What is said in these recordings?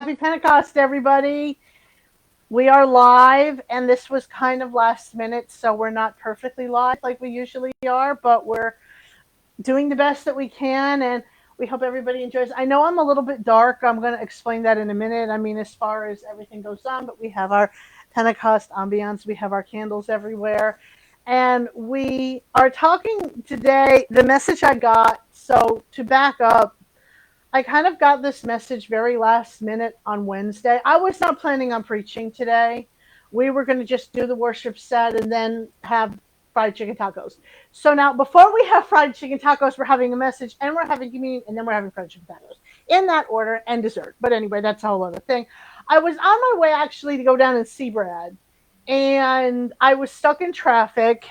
Happy Pentecost, everybody. We are live, and this was kind of last minute, so we're not perfectly live like we usually are, but we're doing the best that we can, and we hope everybody enjoys. I know I'm a little bit dark. I'm going to explain that in a minute. I mean, as far as everything goes on, but we have our Pentecost ambiance, we have our candles everywhere, and we are talking today. The message I got, so to back up, I kind of got this message very last minute on Wednesday. I was not planning on preaching today. We were going to just do the worship set and then have fried chicken tacos. So now, before we have fried chicken tacos, we're having a message and we're having communion and then we're having fried chicken tacos in that order and dessert. But anyway, that's a whole other thing. I was on my way actually to go down and see Brad, and I was stuck in traffic.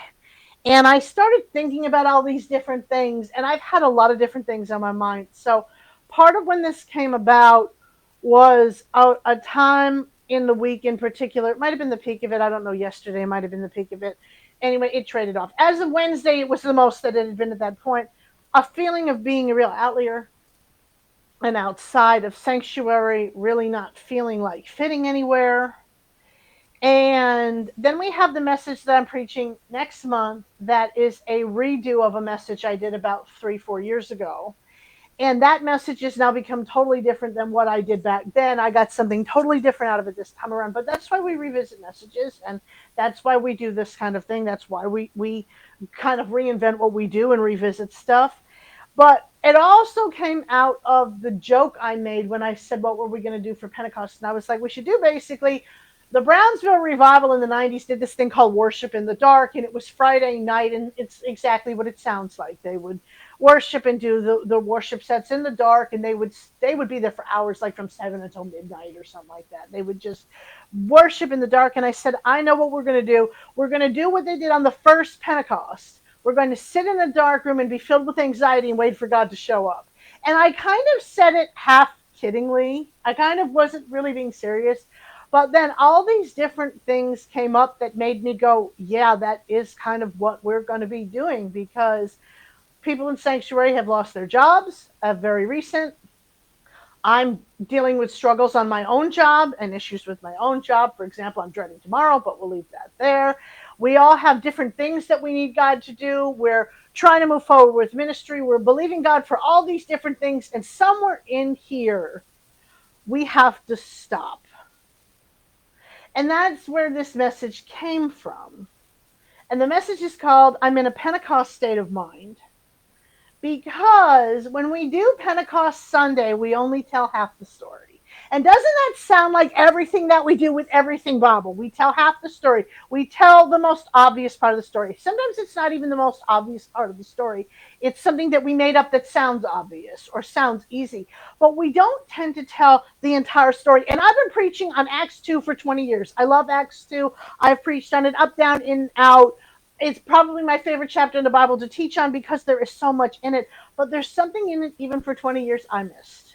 And I started thinking about all these different things, and I've had a lot of different things on my mind. So part of when this came about was a time in the week in particular. It might have been the peak of it. I don't know. Yesterday might have been the peak of it. Anyway, it traded off. As of Wednesday, it was the most that it had been at that point. A feeling of being a real outlier and outside of sanctuary, really not feeling like fitting anywhere. And then we have the message that I'm preaching next month that is a redo of a message I did about 3-4 years ago. And that message has now become totally different than what I did back then. I got something totally different out of it this time around. But that's why we revisit messages, and that's why we do this kind of thing. That's why we kind of reinvent what we do and revisit stuff. But it also came out of the joke I made when I said, what were we going to do for Pentecost? And I was like, we should do basically the Brownsville revival in the 90s did this thing called Worship in the Dark, and it was Friday night, and it's exactly what it sounds like. They would worship and do the worship sets in the dark, and they would be there for hours, like from 7 until midnight or something like that. They would just worship in the dark. And I said, I know what we're going to do. We're going to do what they did on the first Pentecost. We're going to sit in a dark room and be filled with anxiety and wait for God to show up. And I kind of said it half kiddingly. I kind of wasn't really being serious. But then all these different things came up that made me go, yeah, that is kind of what we're going to be doing, because people in sanctuary have lost their jobs, very recent. I'm dealing with struggles on my own job and issues with my own job. For example, I'm dreading tomorrow, but we'll leave that there. We all have different things that we need God to do. We're trying to move forward with ministry. We're believing God for all these different things. And somewhere in here, we have to stop. And that's where this message came from. And the message is called, I'm in a Pentecost state of mind. Because when we do Pentecost Sunday, we only tell half the story. And doesn't that sound like everything that we do with everything Bible? We tell half the story. We tell the most obvious part of the story. Sometimes it's not even the most obvious part of the story. It's something that we made up that sounds obvious or sounds easy. But we don't tend to tell the entire story. And I've been preaching on Acts 2 for 20 years. I love Acts 2. I've preached on it up, down, in, out. It's probably my favorite chapter in the Bible to teach on because there is so much in it. But there's something in it, even for 20 years, I missed.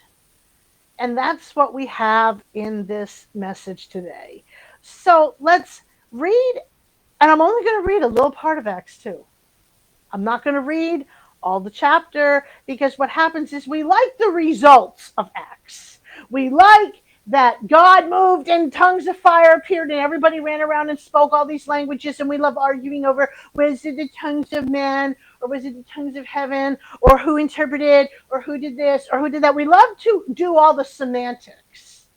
And that's what we have in this message today. So let's read, and I'm only going to read a little part of Acts 2. I'm not going to read all the chapter, because what happens is we like the results of Acts. We like that God moved and tongues of fire appeared and everybody ran around and spoke all these languages, and we love arguing over, was it the tongues of man or was it the tongues of heaven, or who interpreted, or who did this or who did that. We love to do all the semantics,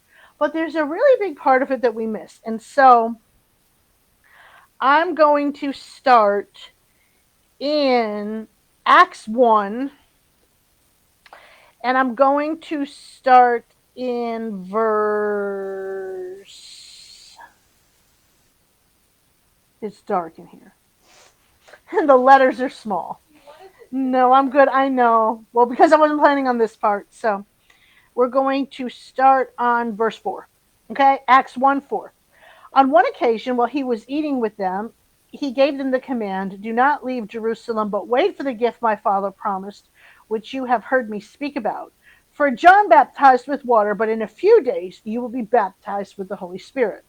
but there's a really big part of it that we miss. And so I'm going to start in Acts 1, and I'm going to start in verse, it's dark in here, and the letters are small. No, I'm good, I know. Well, because I wasn't planning on this part, so we're going to start on verse 4. Okay, Acts 1:4. On one occasion, while he was eating with them, he gave them the command, do not leave Jerusalem, but wait for the gift my Father promised, which you have heard me speak about. For John baptized with water, but in a few days you will be baptized with the Holy Spirit.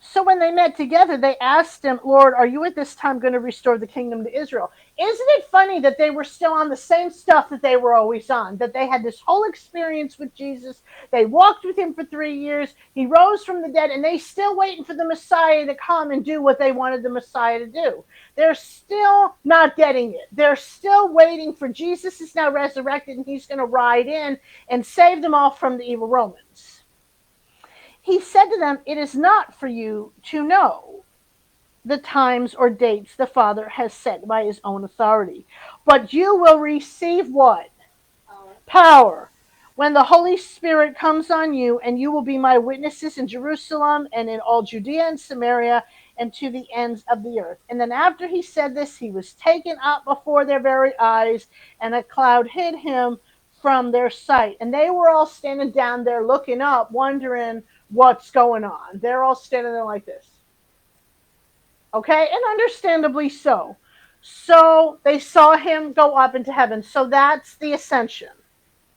So when they met together, they asked him, Lord, are you at this time going to restore the kingdom to Israel? Isn't it funny that they were still on the same stuff that they were always on? That they had this whole experience with Jesus. They walked with him for 3 years. He rose from the dead, and they still waiting for the Messiah to come and do what they wanted the Messiah to do. They're still not getting it. They're still waiting for Jesus is now resurrected, and he's going to ride in and save them all from the evil Romans. He said to them, it is not for you to know the times or dates the Father has set by his own authority, but you will receive what? Power. When the Holy Spirit comes on you, and you will be my witnesses in Jerusalem and in all Judea and Samaria and to the ends of the earth. And then after he said this, he was taken up before their very eyes, and a cloud hid him from their sight. And they were all standing down there looking up, wondering what's going on. They're all standing there like this. Okay, and understandably so. So they saw him go up into heaven. So that's the ascension.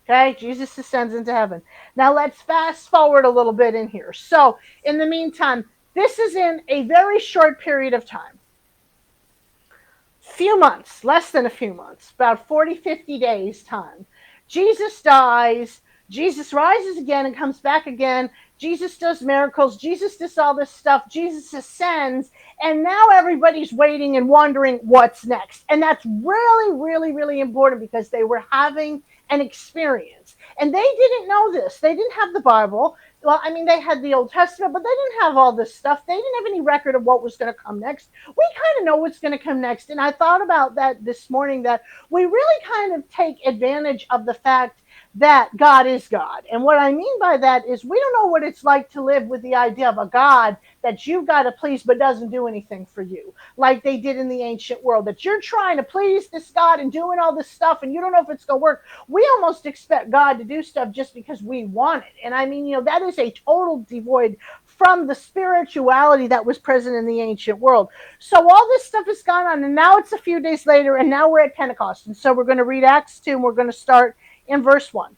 Okay, Jesus ascends into heaven. Now let's fast forward a little bit in here. So in the meantime, this is in a very short period of time. Few months, less than a few months, about 40, 50 days time. Jesus dies. Jesus rises again and comes back again. Jesus does miracles. Jesus does all this stuff. Jesus ascends. And now everybody's waiting and wondering what's next. And that's really, really, really important because they were having an experience. And they didn't know this. They didn't have the Bible. Well, I mean, they had the Old Testament, but they didn't have all this stuff. They didn't have any record of what was going to come next. We kind of know what's going to come next. And I thought about that this morning, that we really kind of take advantage of the fact that God is God. And what I mean by that is we don't know what it's like to live with the idea of a God that you've got to please but doesn't do anything for you, like they did in the ancient world, that you're trying to please this God and doing all this stuff and you don't know if it's going to work. We almost expect God to do stuff just because we want it. And I mean, that is a total devoid from the spirituality that was present in the ancient world. So all this stuff has gone on, and now it's a few days later, and now we're at Pentecost. And so we're going to read Acts 2, and we're going to start in verse 1.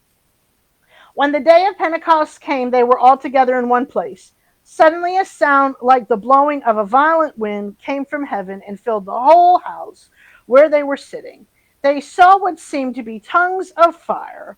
When the day of Pentecost came, they were all together in one place. Suddenly a sound like the blowing of a violent wind came from heaven and filled the whole house where they were sitting. They saw what seemed to be tongues of fire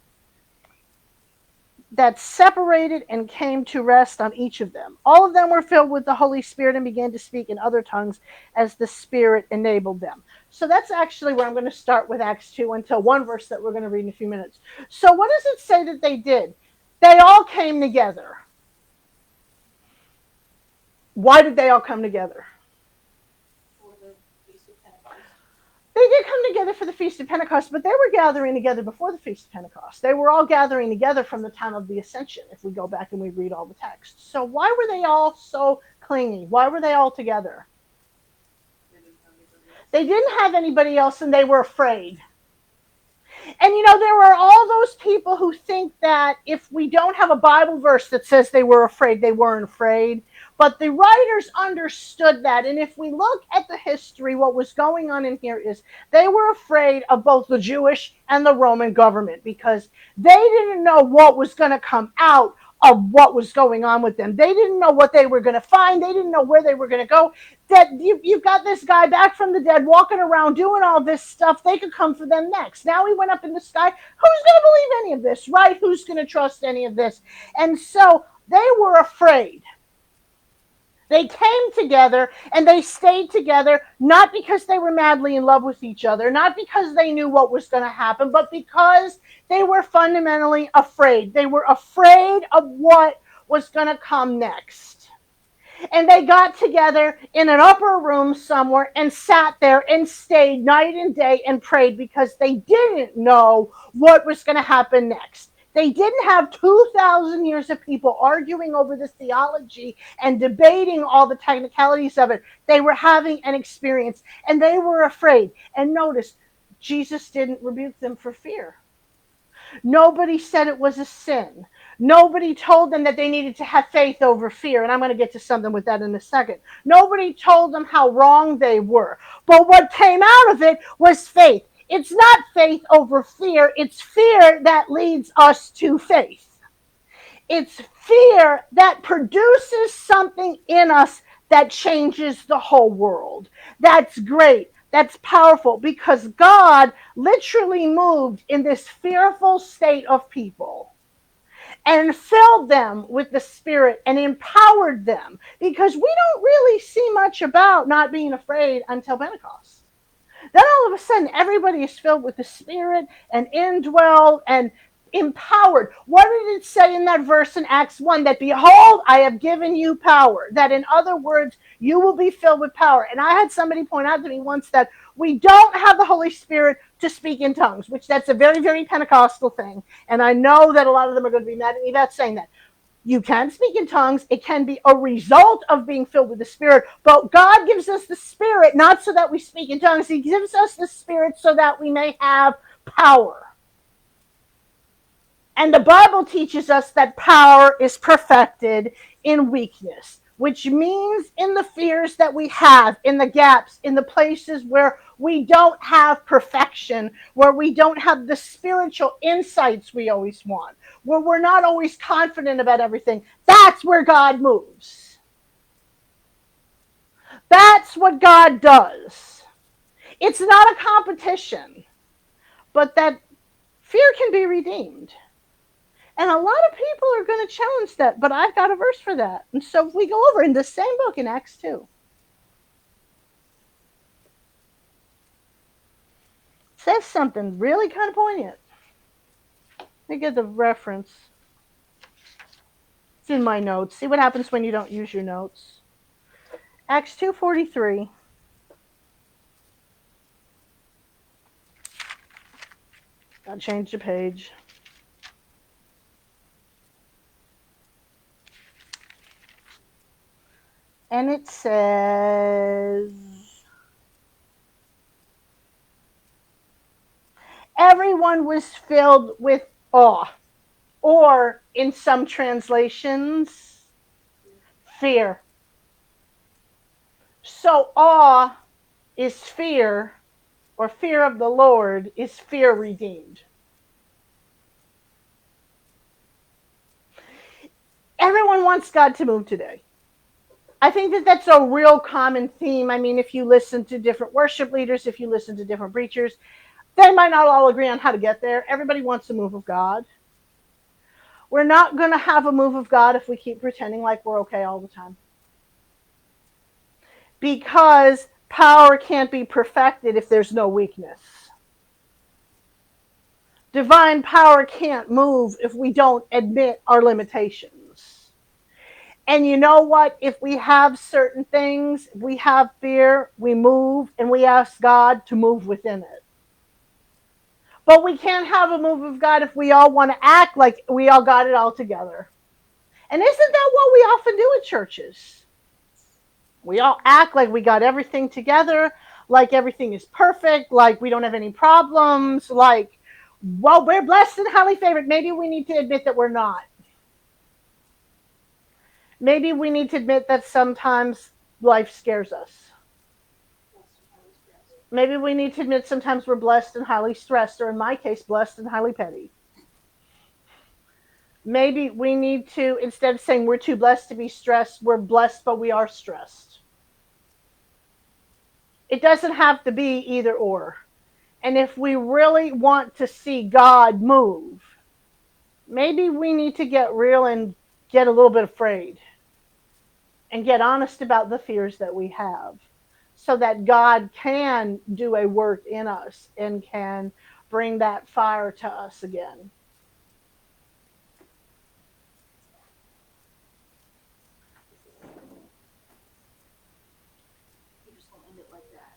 that separated and came to rest on each of them. All of them were filled with the Holy Spirit and began to speak in other tongues as the Spirit enabled them. So that's actually where I'm going to start with Acts 2 until one verse that we're going to read in a few minutes. So what does it say that they did? They all came together. Why did they all come together? They did come together for the Feast of Pentecost, but they were gathering together before the Feast of Pentecost. They were all gathering together from the time of the Ascension, if we go back and we read all the texts. So why were they all so clingy? Why were they all together? They didn't have anybody else, and they were afraid. And there are all those people who think that if we don't have a Bible verse that says they were afraid, they weren't afraid. But the writers understood that. And if we look at the history, what was going on in here is they were afraid of both the Jewish and the Roman government because they didn't know what was going to come out of what was going on with them. They didn't know what they were going to find. They didn't know where they were going to go. That you've got this guy back from the dead walking around doing all this stuff. They could come for them next. Now he went up in the sky. Who's going to believe any of this, right? Who's going to trust any of this? And so they were afraid. They came together and they stayed together, not because they were madly in love with each other, not because they knew what was going to happen, but because they were fundamentally afraid. They were afraid of what was going to come next. And they got together in an upper room somewhere and sat there and stayed night and day and prayed because they didn't know what was going to happen next. They didn't have 2,000 years of people arguing over this theology and debating all the technicalities of it. They were having an experience, and they were afraid. And notice, Jesus didn't rebuke them for fear. Nobody said it was a sin. Nobody told them that they needed to have faith over fear. And I'm going to get to something with that in a second. Nobody told them how wrong they were. But what came out of it was faith. It's not faith over fear. It's fear that leads us to faith. It's fear that produces something in us that changes the whole world. That's great. That's powerful because God literally moved in this fearful state of people and filled them with the Spirit and empowered them, because we don't really see much about not being afraid until Pentecost. Then all of a sudden, everybody is filled with the Spirit and indwelled and empowered. What did it say in that verse in Acts 1? That behold, I have given you power. That in other words, you will be filled with power. And I had somebody point out to me once that we don't have the Holy Spirit to speak in tongues, which that's a very, very Pentecostal thing. And I know that a lot of them are going to be mad at me about saying that. You can speak in tongues. It can be a result of being filled with the Spirit. But God gives us the Spirit not so that we speak in tongues. He gives us the Spirit so that we may have power. And the Bible teaches us that power is perfected in weakness, which means in the fears that we have, in the gaps, in the places where we don't have perfection, where we don't have the spiritual insights we always want, where we're not always confident about everything. That's where God moves. That's what God does. It's not a competition, but that fear can be redeemed. And a lot of people are going to challenge that, but I've got a verse for that. And so we go over in the same book in Acts 2. It says something really kind of poignant. Let me get the reference. It's in my notes. See what happens when you don't use your notes. Acts 2:43. I'll change the page. And it says, everyone was filled with awe, or in some translations, fear. So awe is fear, or fear of the Lord is fear redeemed. Everyone wants God to move today. I think that that's a real common theme. I mean, if you listen to different worship leaders, if you listen to different preachers, they might not all agree on how to get there. Everybody wants a move of God. We're not going to have a move of God if we keep pretending like we're okay all the time. Because power can't be perfected if there's no weakness. Divine power can't move if we don't admit our limitations. And you know what? If we have certain things, we have fear, we move, and we ask God to move within it. But we can't have a move of God if we all want to act like we all got it all together. And isn't that what we often do at churches? We all act like we got everything together, like everything is perfect, like we don't have any problems, like, well, we're blessed and highly favored. Maybe we need to admit that we're not. Maybe we need to admit that sometimes life scares us. Maybe we need to admit sometimes we're blessed and highly stressed, or in my case, blessed and highly petty. Maybe we need to, instead of saying we're too blessed to be stressed, we're blessed, but we are stressed. It doesn't have to be either or. And if we really want to see God move, maybe we need to get real and get a little bit afraid and get honest about the fears that we have, so that God can do a work in us and can bring that fire to us again.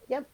Yep.